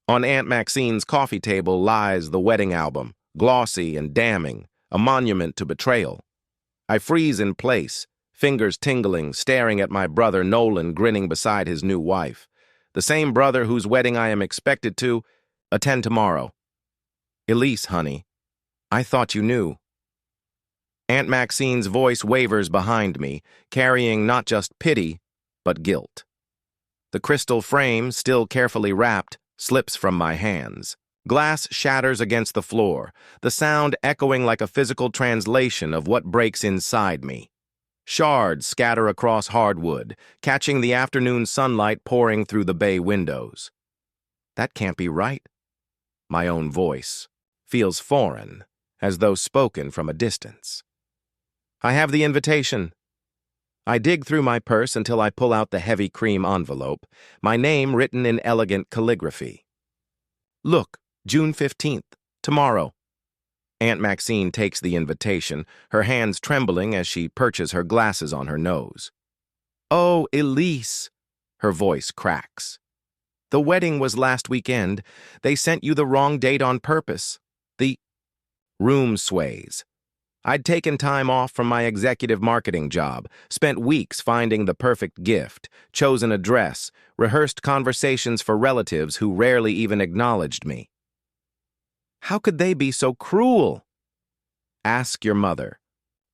On Aunt Maxine's coffee table lies the wedding album, glossy and damning, a monument to betrayal. I freeze in place, fingers tingling, staring at my brother Nolan grinning beside his new wife, the same brother whose wedding I am expected to attend tomorrow. Elise, honey, I thought you knew. Aunt Maxine's voice wavers behind me, carrying not just pity, but guilt. The crystal frame, still carefully wrapped, slips from my hands. Glass shatters against the floor, the sound echoing like a physical translation of what breaks inside me. Shards scatter across hardwood, catching the afternoon sunlight pouring through the bay windows. That can't be right. My own voice feels foreign, as though spoken from a distance. I have the invitation. I dig through my purse until I pull out the heavy cream envelope, my name written in elegant calligraphy. Look, June 15th, tomorrow. Aunt Maxine takes the invitation, her hands trembling as she perches her glasses on her nose. Oh, Elise, her voice cracks. The wedding was last weekend. They sent you the wrong date on purpose. The room sways. I'd taken time off from my executive marketing job, spent weeks finding the perfect gift, chosen a dress, rehearsed conversations for relatives who rarely even acknowledged me. How could they be so cruel? Ask your mother,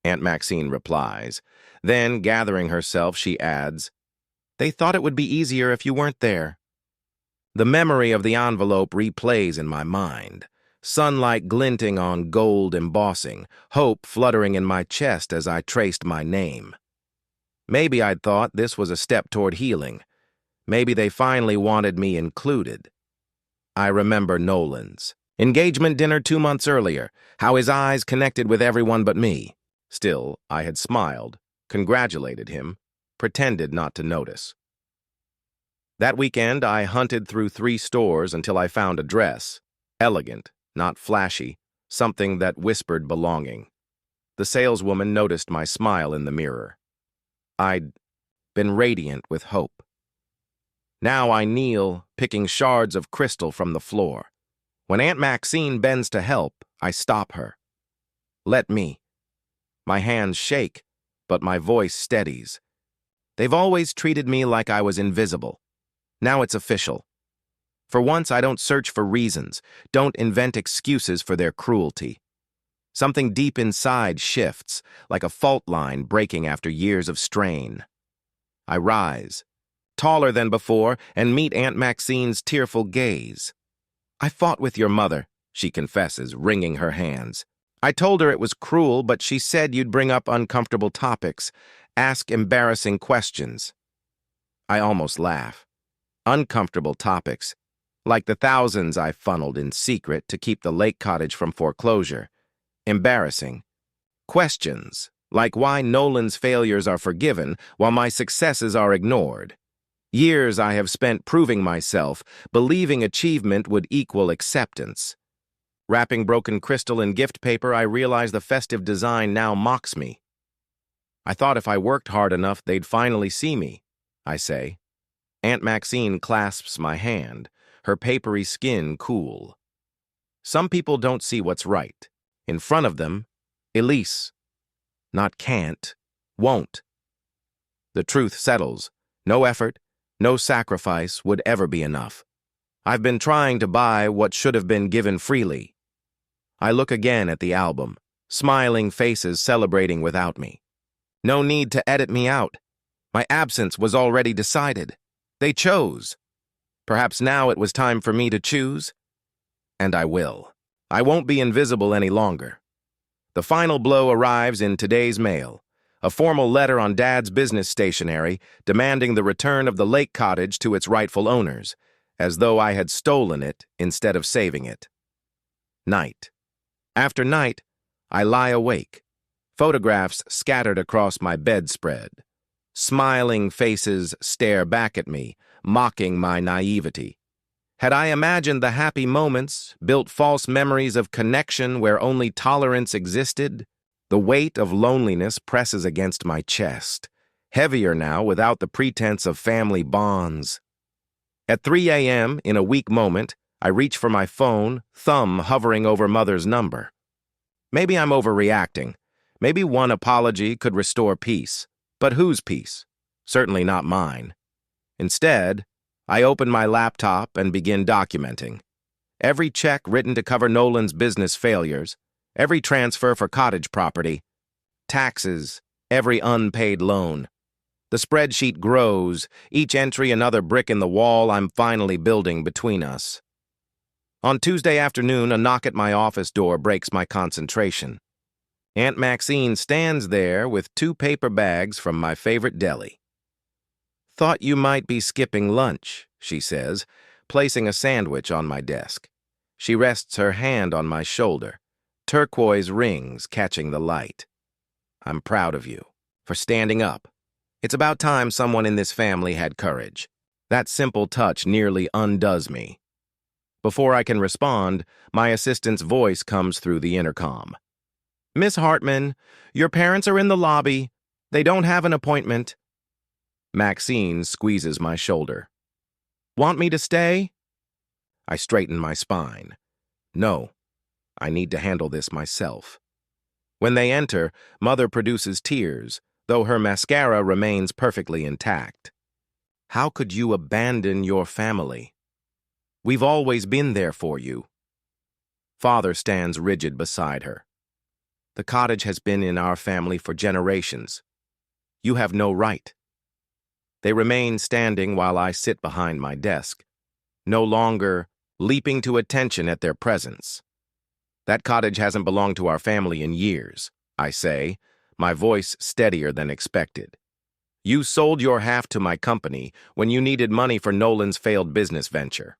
Aunt Maxine replies. Then, gathering herself, she adds, they thought it would be easier if you weren't there. The memory of the envelope replays in my mind. Sunlight glinting on gold embossing, hope fluttering in my chest as I traced my name. Maybe I'd thought this was a step toward healing. Maybe they finally wanted me included. I remember Nolan's engagement dinner 2 months earlier, how his eyes connected with everyone but me. Still, I had smiled, congratulated him, pretended not to notice. That weekend, I hunted through 3 stores until I found a dress, elegant, not flashy, something that whispered belonging. The saleswoman noticed my smile in the mirror. I'd been radiant with hope. Now I kneel, picking shards of crystal from the floor. When Aunt Maxine bends to help, I stop her. Let me. My hands shake, but my voice steadies. They've always treated me like I was invisible. Now it's official. For once, I don't search for reasons, don't invent excuses for their cruelty. Something deep inside shifts, like a fault line breaking after years of strain. I rise, taller than before, and meet Aunt Maxine's tearful gaze. I fought with your mother, she confesses, wringing her hands. I told her it was cruel, but she said you'd bring up uncomfortable topics, ask embarrassing questions. I almost laugh. Uncomfortable topics. Like the thousands I funneled in secret to keep the lake cottage from foreclosure. Embarrassing. Questions, like why Nolan's failures are forgiven while my successes are ignored. Years I have spent proving myself, believing achievement would equal acceptance. Wrapping broken crystal in gift paper, I realize the festive design now mocks me. I thought if I worked hard enough, they'd finally see me, I say. Aunt Maxine clasps my hand, her papery skin cool. Some people don't see what's right. In front of them, Elise. Not can't, won't. The truth settles. No effort, no sacrifice would ever be enough. I've been trying to buy what should have been given freely. I look again at the album, smiling faces celebrating without me. No need to edit me out. My absence was already decided. They chose. Perhaps now it was time for me to choose, and I will. I won't be invisible any longer. The final blow arrives in today's mail, a formal letter on Dad's business stationery demanding the return of the lake cottage to its rightful owners, as though I had stolen it instead of saving it. Night. After night, I lie awake, photographs scattered across my bedspread. Smiling faces stare back at me, mocking my naivety. Had I imagined the happy moments, built false memories of connection where only tolerance existed? The weight of loneliness presses against my chest, heavier now without the pretense of family bonds. At 3 a.m., in a weak moment, I reach for my phone, thumb hovering over Mother's number. Maybe I'm overreacting. Maybe one apology could restore peace. But whose peace? Certainly not mine. Instead, I open my laptop and begin documenting. Every check written to cover Nolan's business failures, every transfer for cottage property, taxes, every unpaid loan. The spreadsheet grows, each entry another brick in the wall I'm finally building between us. On Tuesday afternoon, a knock at my office door breaks my concentration. Aunt Maxine stands there with 2 paper bags from my favorite deli. "Thought you might be skipping lunch," she says, placing a sandwich on my desk. She rests her hand on my shoulder, turquoise rings catching the light. "I'm proud of you for standing up. It's about time someone in this family had courage. That simple touch nearly undoes me." Before I can respond, my assistant's voice comes through the intercom. "Miss Hartman, your parents are in the lobby. They don't have an appointment." Maxine squeezes my shoulder. "Want me to stay?" I straighten my spine. No, I need to handle this myself. When they enter, Mother produces tears, though her mascara remains perfectly intact. "How could you abandon your family? We've always been there for you." Father stands rigid beside her. "The cottage has been in our family for generations. You have no right." They remain standing while I sit behind my desk, no longer leaping to attention at their presence. "That cottage hasn't belonged to our family in years," I say, my voice steadier than expected. "You sold your half to my company when you needed money for Nolan's failed business venture."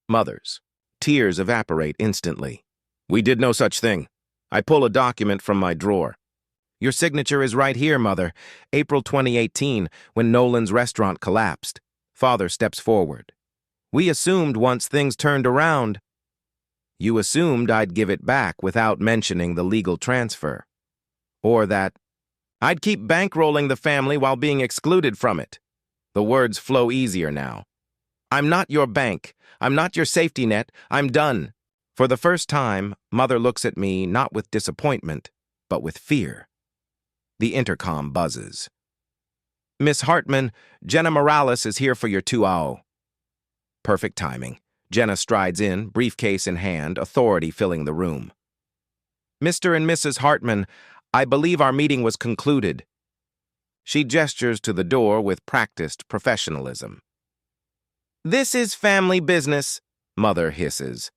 Mother's tears evaporate instantly. "We did no such thing." I pull a document from my drawer. "Your signature is right here, Mother. April 2018, when Nolan's restaurant collapsed." Father steps forward. "We assumed once things turned around." "You assumed I'd give it back without mentioning the legal transfer. Or that I'd keep bankrolling the family while being excluded from it." The words flow easier now. "I'm not your bank. I'm not your safety net. I'm done." For the first time, Mother looks at me not with disappointment, but with fear. The intercom buzzes. "Miss Hartman, Jenna Morales is here for your 2-0. Perfect timing. Jenna strides in, briefcase in hand, authority filling the room. "Mr. and Mrs. Hartman, I believe our meeting was concluded." She gestures to the door with practiced professionalism. "This is family business," Mother hisses.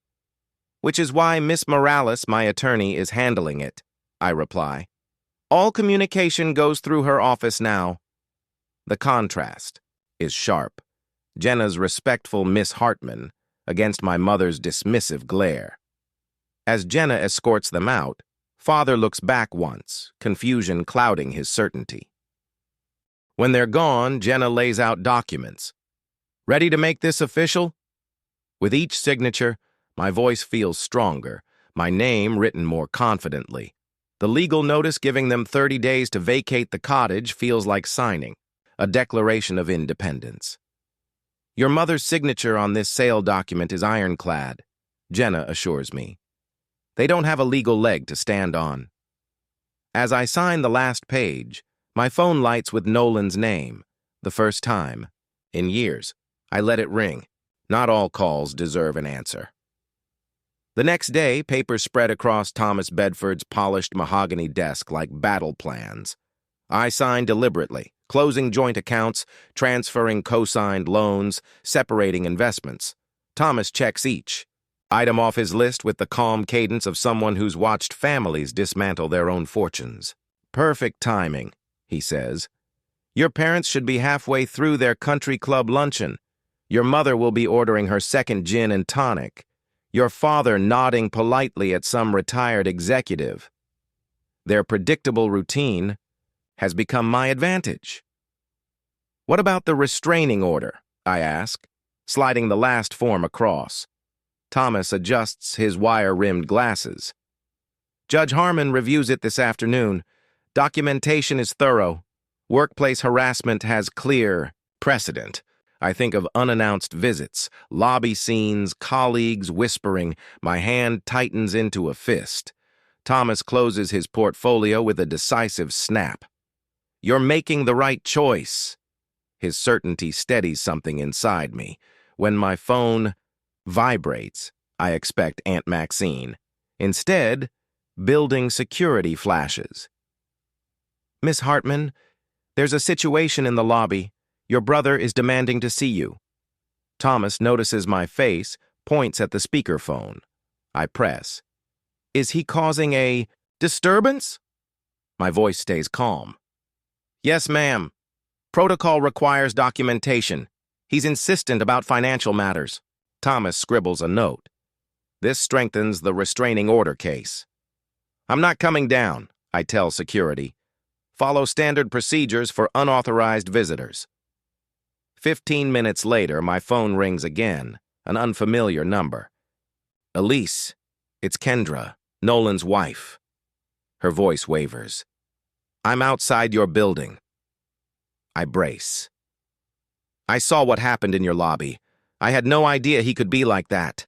"Which is why Miss Morales, my attorney, is handling it," I reply. "All communication goes through her office now." The contrast is sharp. Jenna's respectful Miss Hartman against my mother's dismissive glare. As Jenna escorts them out, Father looks back once, confusion clouding his certainty. When they're gone, Jenna lays out documents. "Ready to make this official?" With each signature, my voice feels stronger, my name written more confidently. The legal notice giving them 30 days to vacate the cottage feels like signing, a declaration of independence. "Your mother's signature on this sale document is ironclad," Jenna assures me. "They don't have a legal leg to stand on." As I sign the last page, my phone lights with Nolan's name, the first time in years. I let it ring. Not all calls deserve an answer. The next day, papers spread across Thomas Bedford's polished mahogany desk like battle plans. I signed deliberately, closing joint accounts, transferring co-signed loans, separating investments. Thomas checks each item off his list with the calm cadence of someone who's watched families dismantle their own fortunes. "Perfect timing," he says. "Your parents should be halfway through their country club luncheon. Your mother will be ordering her second gin and tonic. Your father nodding politely at some retired executive. Their predictable routine has become my advantage." "What about the restraining order?" I ask, sliding the last form across. Thomas adjusts his wire-rimmed glasses. "Judge Harmon reviews it this afternoon. Documentation is thorough. Workplace harassment has clear precedent. I think of unannounced visits, lobby scenes, colleagues whispering. My hand tightens into a fist. Thomas closes his portfolio with a decisive snap. "You're making the right choice." His certainty steadies something inside me. When my phone vibrates, I expect Aunt Maxine. Instead, building security flashes. "Miss Hartman, there's a situation in the lobby. Your brother is demanding to see you." Thomas notices my face, points at the speakerphone. I press. "Is he causing a disturbance?" My voice stays calm. "Yes, ma'am. Protocol requires documentation. He's insistent about financial matters." Thomas scribbles a note. This strengthens the restraining order case. "I'm not coming down," I tell security. "Follow standard procedures for unauthorized visitors." 15 minutes later, my phone rings again, an unfamiliar number. "Elise, it's Kendra, Nolan's wife." Her voice wavers. "I'm outside your building." I brace. "I saw what happened in your lobby. I had no idea he could be like that."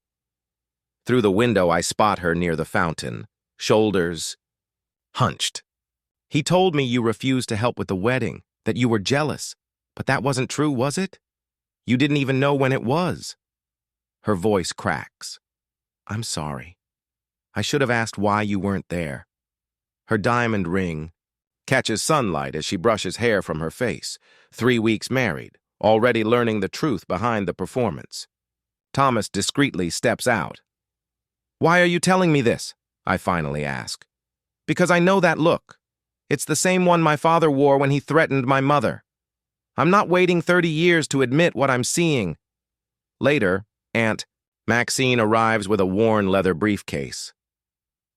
Through the window, I spot her near the fountain, shoulders hunched. "He told me you refused to help with the wedding, that you were jealous. But that wasn't true, was it? You didn't even know when it was." Her voice cracks. "I'm sorry. I should have asked why you weren't there." Her diamond ring catches sunlight as she brushes hair from her face. 3 weeks married, already learning the truth behind the performance. Thomas discreetly steps out. "Why are you telling me this?" I finally ask. "Because I know that look. It's the same one my father wore when he threatened my mother. I'm not waiting 30 years to admit what I'm seeing." Later, Aunt Maxine arrives with a worn leather briefcase.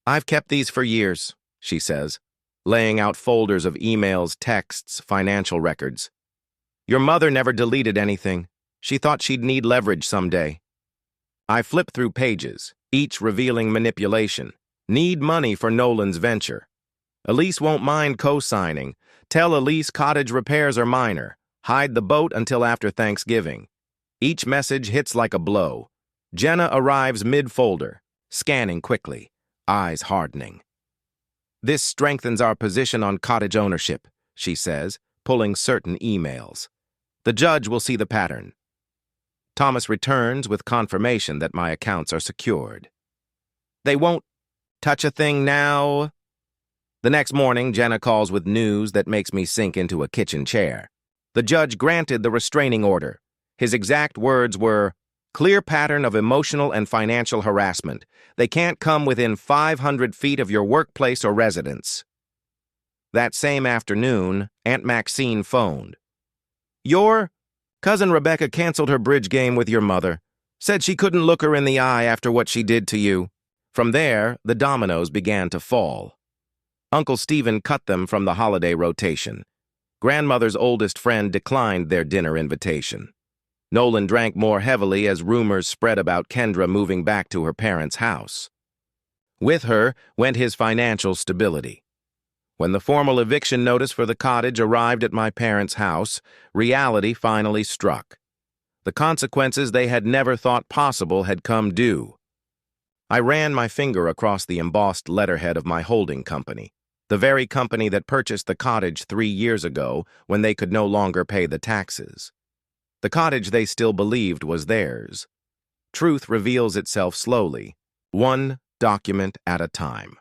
"I've kept these for years," she says, laying out folders of emails, texts, financial records. "Your mother never deleted anything. She thought she'd need leverage someday." I flip through pages, each revealing manipulation. Need money for Nolan's venture. Elise won't mind co-signing. Tell Elise cottage repairs are minor. Hide the boat until after Thanksgiving. Each message hits like a blow. Jenna arrives mid-folder, scanning quickly, eyes hardening. "This strengthens our position on cottage ownership," she says, pulling certain emails. "The judge will see the pattern." Thomas returns with confirmation that my accounts are secured. "They won't touch a thing now." The next morning, Jenna calls with news that makes me sink into a kitchen chair. The judge granted the restraining order. His exact words were, "Clear pattern of emotional and financial harassment. They can't come within 500 feet of your workplace or residence." That same afternoon, Aunt Maxine phoned. "Your cousin Rebecca canceled her bridge game with your mother. Said she couldn't look her in the eye after what she did to you." From there, the dominoes began to fall. Uncle Stephen cut them from the holiday rotation. Grandmother's oldest friend declined their dinner invitation. Nolan drank more heavily as rumors spread about Kendra moving back to her parents' house. With her went his financial stability. When the formal eviction notice for the cottage arrived at my parents' house, reality finally struck. The consequences they had never thought possible had come due. I ran my finger across the embossed letterhead of my holding company, the very company that purchased the cottage 3 years ago when they could no longer pay the taxes. The cottage they still believed was theirs. Truth reveals itself slowly, one document at a time.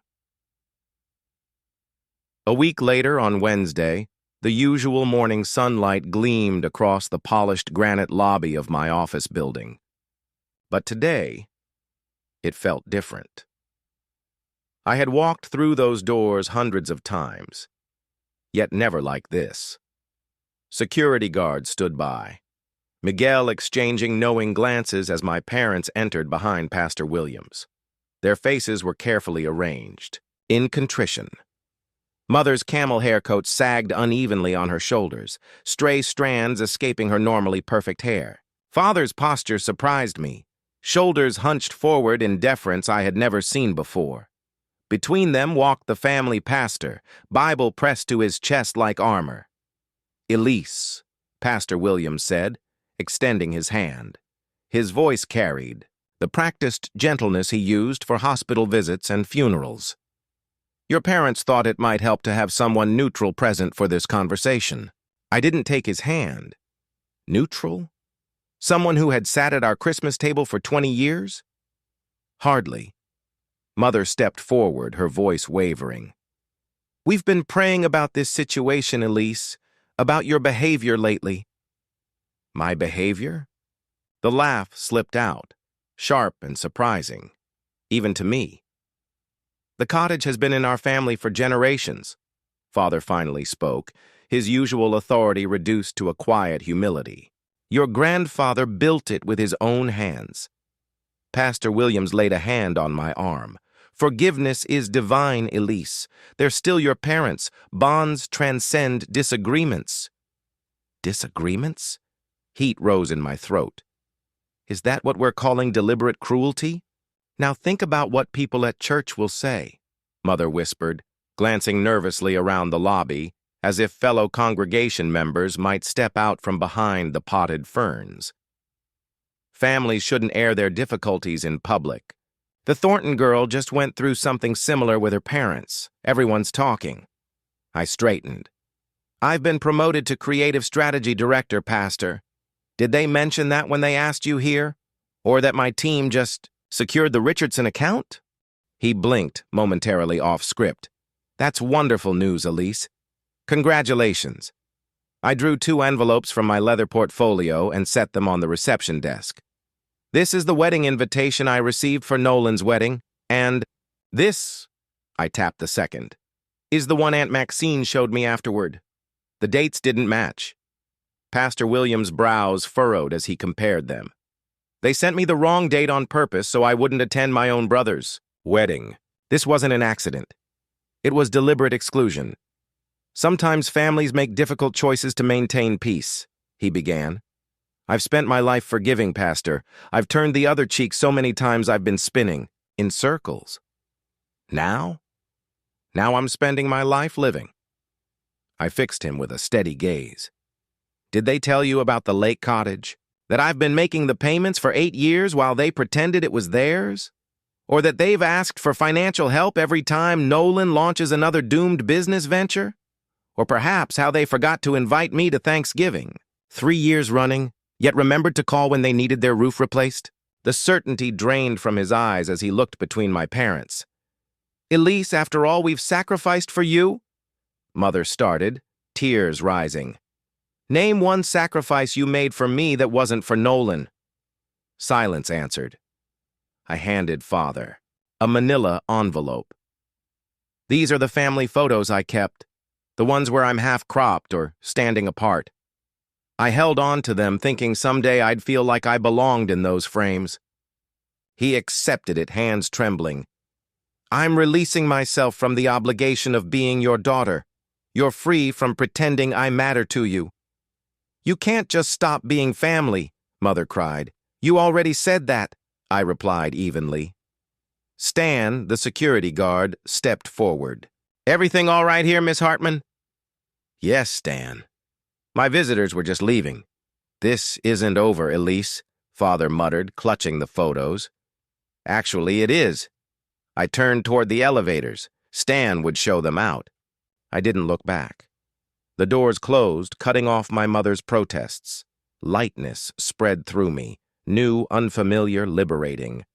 A week later, on Wednesday, the usual morning sunlight gleamed across the polished granite lobby of my office building. But today, it felt different. I had walked through those doors hundreds of times, yet never like this. Security guards stood by, Miguel exchanging knowing glances as my parents entered behind Pastor Williams. Their faces were carefully arranged, in contrition. Mother's camel haircoat sagged unevenly on her shoulders, stray strands escaping her normally perfect hair. Father's posture surprised me, shoulders hunched forward in deference I had never seen before. Between them walked the family pastor, Bible pressed to his chest like armor. "Elise," Pastor Williams said, extending his hand. His voice carried, the practiced gentleness he used for hospital visits and funerals. Your parents thought it might help to have someone neutral present for this conversation. I didn't take his hand. Neutral? Someone who had sat at our Christmas table for 20 years? Hardly. Mother stepped forward, her voice wavering. We've been praying about this situation, Elise, about your behavior lately. My behavior? The laugh slipped out, sharp and surprising, even to me. The cottage has been in our family for generations, Father finally spoke, his usual authority reduced to a quiet humility. Your grandfather built it with his own hands. Pastor Williams laid a hand on my arm. Forgiveness is divine, Elise. They're still your parents. Bonds transcend disagreements. Disagreements? Heat rose in my throat. Is that what we're calling deliberate cruelty? Now think about what people at church will say, Mother whispered, glancing nervously around the lobby, as if fellow congregation members might step out from behind the potted ferns. Families shouldn't air their difficulties in public. The Thornton girl just went through something similar with her parents. Everyone's talking. I straightened. I've been promoted to Creative Strategy Director, Pastor. Did they mention that when they asked you here? Or that my team just secured the Richardson account? He blinked, momentarily off script. That's wonderful news, Elise. Congratulations. I drew 2 envelopes from my leather portfolio and set them on the reception desk. This is the wedding invitation I received for Nolan's wedding, and this, I tapped the second, is the one Aunt Maxine showed me afterward. The dates didn't match. Pastor Williams' brows furrowed as he compared them. They sent me the wrong date on purpose so I wouldn't attend my own brother's wedding. This wasn't an accident. It was deliberate exclusion. Sometimes families make difficult choices to maintain peace, he began. I've spent my life forgiving, Pastor. I've turned the other cheek so many times I've been spinning, in circles. Now? Now I'm spending my life living. I fixed him with a steady gaze. Did they tell you about the lake cottage? That I've been making the payments for 8 years while they pretended it was theirs? Or that they've asked for financial help every time Nolan launches another doomed business venture? Or perhaps how they forgot to invite me to Thanksgiving, 3 years running, yet remembered to call when they needed their roof replaced? The certainty drained from his eyes as he looked between my parents. Elise, after all we've sacrificed for you? Mother started, tears rising. Name one sacrifice you made for me that wasn't for Nolan. Silence answered. I handed Father a manila envelope. These are the family photos I kept, the ones where I'm half-cropped or standing apart. I held on to them thinking someday I'd feel like I belonged in those frames. He accepted it, hands trembling. I'm releasing myself from the obligation of being your daughter. You're free from pretending I matter to you. You can't just stop being family, Mother cried. You already said that, I replied evenly. Stan, the security guard, stepped forward. Everything all right here, Miss Hartman? Yes, Stan. My visitors were just leaving. This isn't over, Elise, Father muttered, clutching the photos. Actually, it is. I turned toward the elevators. Stan would show them out. I didn't look back. The doors closed, cutting off my mother's protests. Lightness spread through me, new, unfamiliar, liberating.